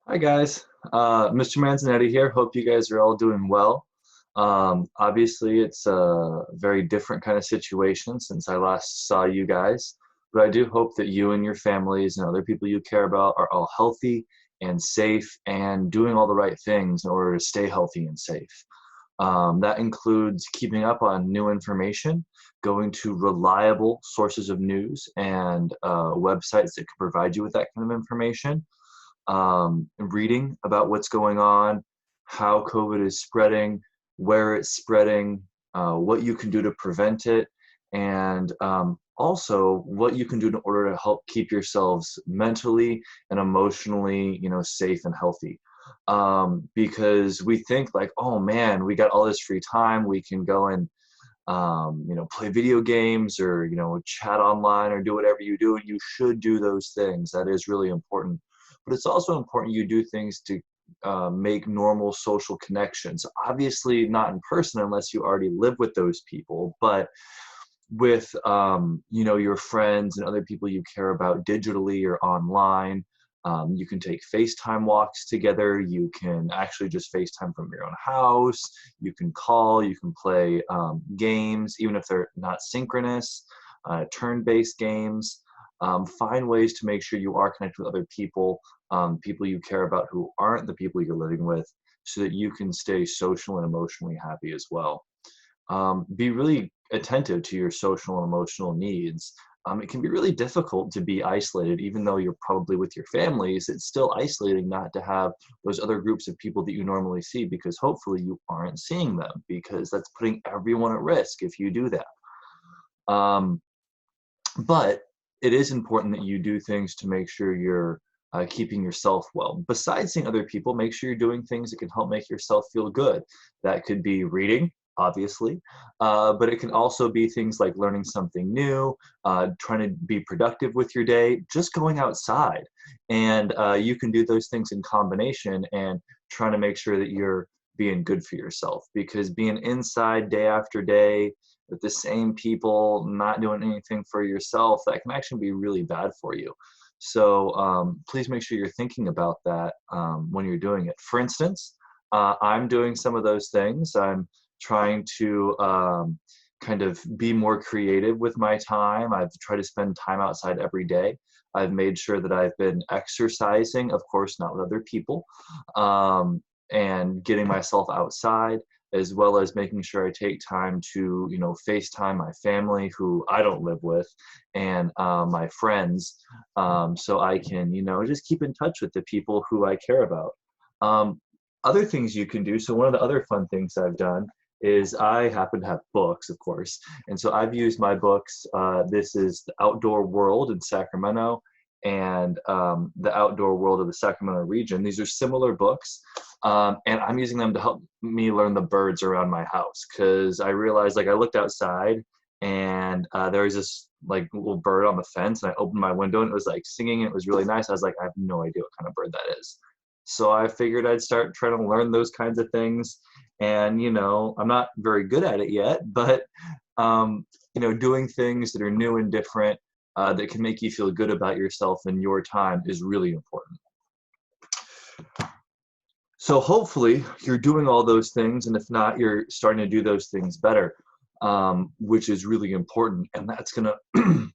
Hi guys, Mr. Manzanetti here. Hope you guys are all doing well. Obviously, it's a very different kind of situation since I last saw you guys, but I do hope that you and your families and other people you care about are all healthy and safe and doing all the right things in order to stay healthy and safe. That includes keeping up on new information, going to reliable sources of news and websites that can provide you with that kind of information, reading about what's going on, how COVID is spreading, where it's spreading, what you can do to prevent it, and also what you can do in order to help keep yourselves mentally and emotionally, safe and healthy. Because we think like, oh man, we got all this free time, we can go and play video games or chat online or do whatever you do, and you should do those things. That is really important, but it's also important you do things to make normal social connections. Obviously, not in person unless you already live with those people, but with your friends and other people you care about digitally or online. You can take FaceTime walks together. You can actually just FaceTime from your own house. You can call. You can play games, even if they're not synchronous, turn-based games. Find ways to make sure you are connected with other people, people you care about who aren't the people you're living with, so that you can stay social and emotionally happy as well. Be really attentive to your social and emotional needs. It can be really difficult to be isolated, even though you're probably with your families. It's still isolating not to have those other groups of people that you normally see, because hopefully you aren't seeing them, because that's putting everyone at risk if you do that. Um, but it is important that you do things to make sure you're keeping yourself well. Besides seeing other people, make sure you're doing things that can help make yourself feel good. That could be reading, obviously, but it can also be things like learning something new, trying to be productive with your day, just going outside. And you can do those things in combination and trying to make sure that you're being good for yourself, because being inside day after day with the same people, not doing anything for yourself, that can actually be really bad for you. So please make sure you're thinking about that when you're doing it. For instance, I'm doing some of those things. I'm trying to kind of be more creative with my time. I've tried to spend time outside every day. I've made sure that I've been exercising, of course, not with other people, and getting myself outside, as well as making sure I take time to, FaceTime my family who I don't live with, and my friends, so I can, just keep in touch with the people who I care about. Um, Other things you can do. So one of the other fun things I've done is I happen to have books, of course, and so I've used my books. This is The Outdoor World in Sacramento and The Outdoor World of the Sacramento region. These are similar books, and I'm using them to help me learn the birds around my house, because I realized, like, I looked outside and there was this like little bird on the fence, and I opened my window and it was like singing. It was really nice. I was like, I have no idea what kind of bird that is. So I figured I'd start trying to learn those kinds of things. And, I'm not very good at it yet, but, doing things that are new and different, that can make you feel good about yourself and your time is really important. So hopefully you're doing all those things, and if not, you're starting to do those things better, which is really important. And that's going to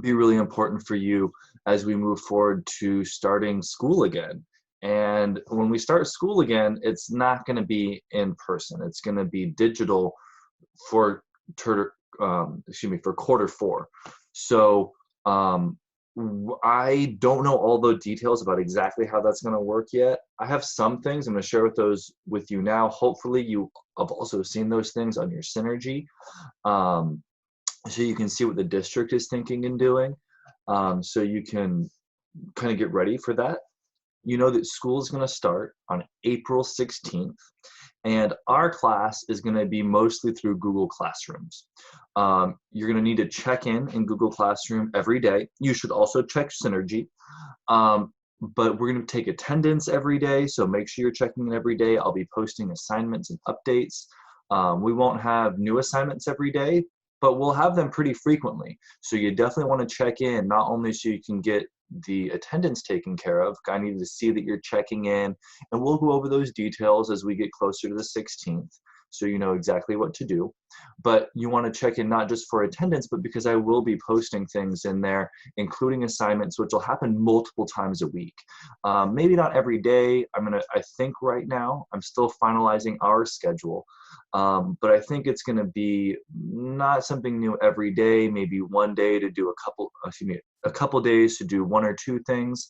be really important for you as we move forward to starting school again. And when we start school again, it's not going to be in person. It's going to be digital for for quarter 4. So I don't know all the details about exactly how that's going to work yet. I have some things. I'm going to share those with you now. Hopefully you have also seen those things on your Synergy, so you can see what the district is thinking and doing, so you can kind of get ready for that. You know that school is going to start on April 16th, and our class is going to be mostly through Google Classrooms. You're going to need to check in Google Classroom every day. You should also check Synergy, but we're going to take attendance every day, so make sure you're checking in every day. I'll be posting assignments and updates. We won't have new assignments every day, but we'll have them pretty frequently. So you definitely want to check in, not only so you can get the attendance taken care of. I need to see that you're checking in, and we'll go over those details as we get closer to the 16th, so you know exactly what to do. But you want to check in not just for attendance, but because I will be posting things in there, including assignments, which will happen multiple times a week. Maybe not every day. I think right now, I'm still finalizing our schedule. But I think it's going to be not something new every day, maybe one day to do a couple days to do one or two things.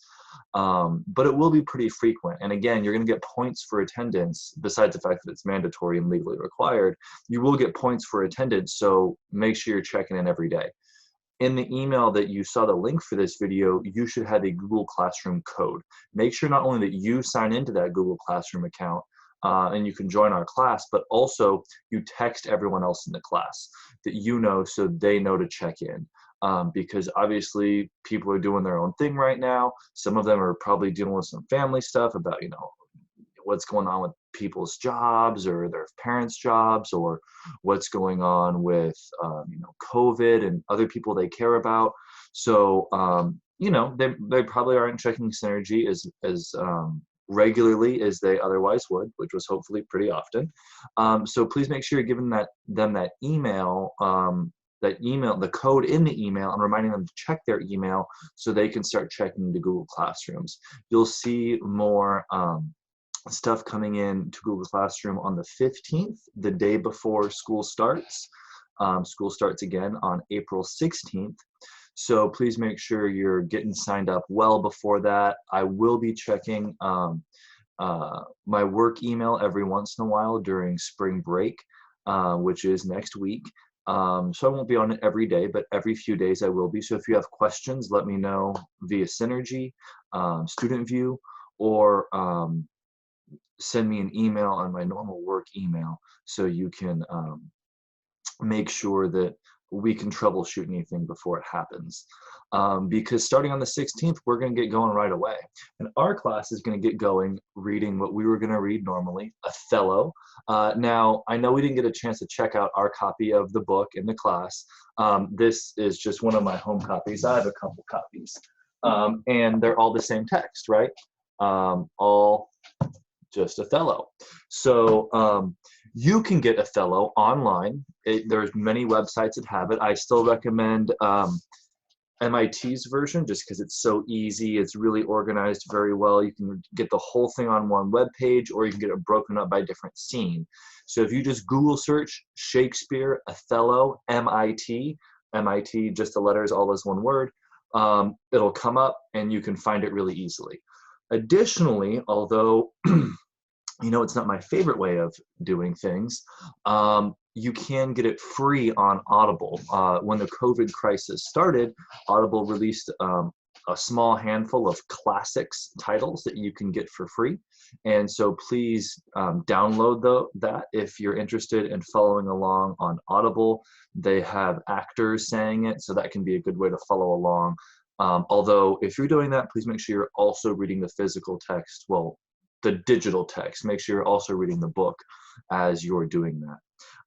But it will be pretty frequent. And again, you're going to get points for attendance, besides the fact that it's mandatory and legally required. You will get points for attendance, so make sure you're checking in every day. In the email that you saw the link for this video, you should have a Google Classroom code. Make sure not only that you sign into that Google Classroom account, and you can join our class, but also you text everyone else in the class that you know, so they know to check in. Because obviously people are doing their own thing right now. Some of them are probably dealing with some family stuff about, what's going on with people's jobs or their parents' jobs, or what's going on with, COVID and other people they care about. So, they probably aren't checking Synergy as regularly as they otherwise would, which was hopefully pretty often. So please make sure you're giving them that email, the code in the email, and reminding them to check their email so they can start checking the Google Classrooms. You'll see more stuff coming in to Google Classroom on the 15th, the day before school starts. School starts again on April 16th. So please make sure you're getting signed up well before that. I will be checking my work email every once in a while during spring break, which is next week. So I won't be on it every day, but every few days I will be. So if you have questions, let me know via Synergy, Student View, or send me an email on my normal work email, so you can make sure that we can troubleshoot anything before it happens. Because starting on the 16th, we're going to get going right away. And our class is going to get going reading what we were going to read normally, Othello. Now, I know we didn't get a chance to check out our copy of the book in the class. This is just one of my home copies. I have a couple copies. And they're all the same text, right? All just Othello. So you can get Othello online. There's many websites that have it. I still recommend MIT's version just because it's so easy. It's really organized very well. You can get the whole thing on one web page, or you can get it broken up by different scene. So if you just Google search Shakespeare Othello MIT, just the letters all as one word, it'll come up and you can find it really easily. Additionally, although it's not my favorite way of doing things, you can get it free on Audible. When the COVID crisis started, Audible released a small handful of classics titles that you can get for free. And so please download that if you're interested in following along on Audible. They have actors saying it, so that can be a good way to follow along. Although if you're doing that, please make sure you're also reading the physical text, the digital text. Make sure you're also reading the book as you're doing that.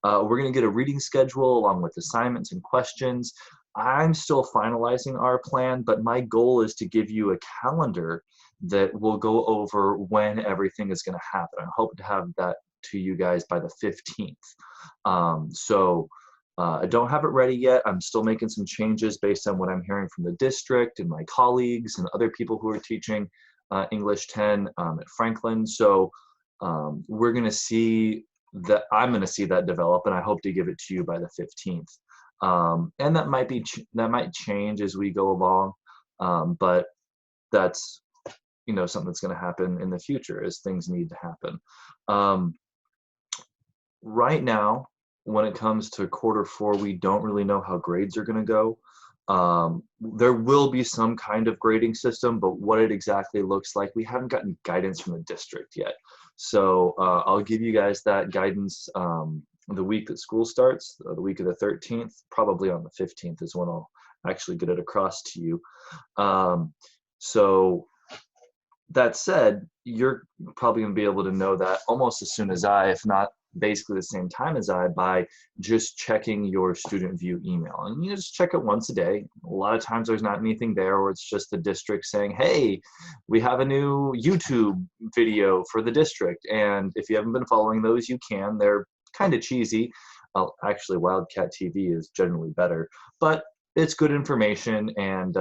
We're going to get a reading schedule along with assignments and questions. I'm still finalizing our plan, but my goal is to give you a calendar that will go over when everything is going to happen. I hope to have that to you guys by the 15th. I don't have it ready yet. I'm still making some changes based on what I'm hearing from the district and my colleagues and other people who are teaching English 10 at Franklin. So we're going to see that. I'm going to see that develop, and I hope to give it to you by the 15th. And that might change as we go along, but that's something that's going to happen in the future as things need to happen. Right now, when it comes to Q4, we don't really know how grades are going to go. There will be some kind of grading system, but what it exactly looks like, we haven't gotten guidance from the district yet. So I'll give you guys that guidance the week that school starts, the week of the 13th, probably on the 15th is when I'll actually get it across to you. So that said, you're probably going to be able to know that almost as soon as if not basically the same time as I by just checking your student view email. And you just check it once a day. A lot of times there's not anything there, or it's just the district saying, hey, we have a new YouTube video for the district. And if you haven't been following those, you can. They're kind of cheesy. Actually, Wildcat TV is generally better, but it's good information, and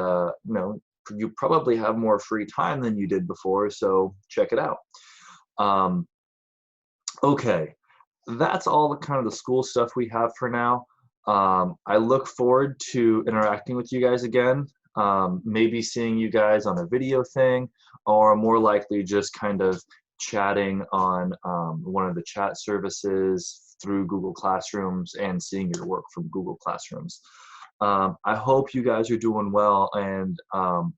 you probably have more free time than you did before, so check it out. Okay, that's all the kind of the school stuff we have for now. I look forward to interacting with you guys again, maybe seeing you guys on a video thing, or more likely just kind of chatting on one of the chat services through Google Classrooms and seeing your work from Google Classrooms. I hope you guys are doing well, and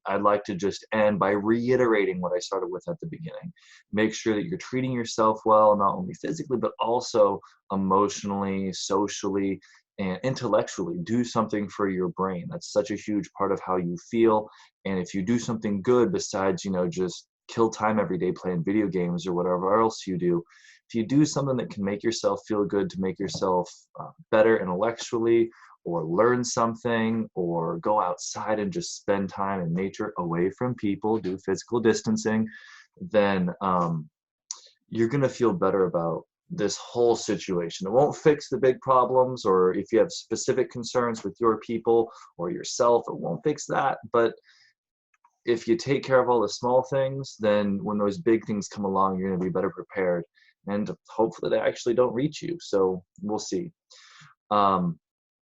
I'd like to just end by reiterating what I started with at the beginning. Make sure that you're treating yourself well, not only physically, but also emotionally, socially, and intellectually. Do something for your brain. That's such a huge part of how you feel. And if you do something good besides, just kill time every day playing video games or whatever else you do, if you do something that can make yourself feel good, to make yourself better intellectually, or learn something, or go outside and just spend time in nature away from people, do physical distancing, then you're going to feel better about this whole situation. It won't fix the big problems, or if you have specific concerns with your people or yourself, it won't fix that. But if you take care of all the small things, then when those big things come along, you're going to be better prepared, and hopefully they actually don't reach you. So we'll see.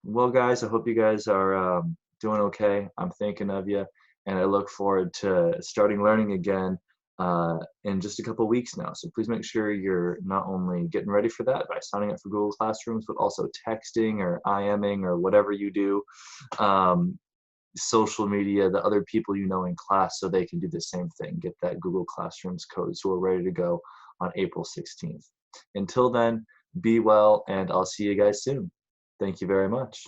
Well, guys, I hope you guys are doing okay. I'm thinking of you, and I look forward to starting learning again in just a couple weeks now. So please make sure you're not only getting ready for that by signing up for Google Classrooms, but also texting or IMing or whatever you do, social media, the other people you know in class, so they can do the same thing. Get that Google Classrooms code so we're ready to go on April 16th. Until then, be well, and I'll see you guys soon. Thank you very much.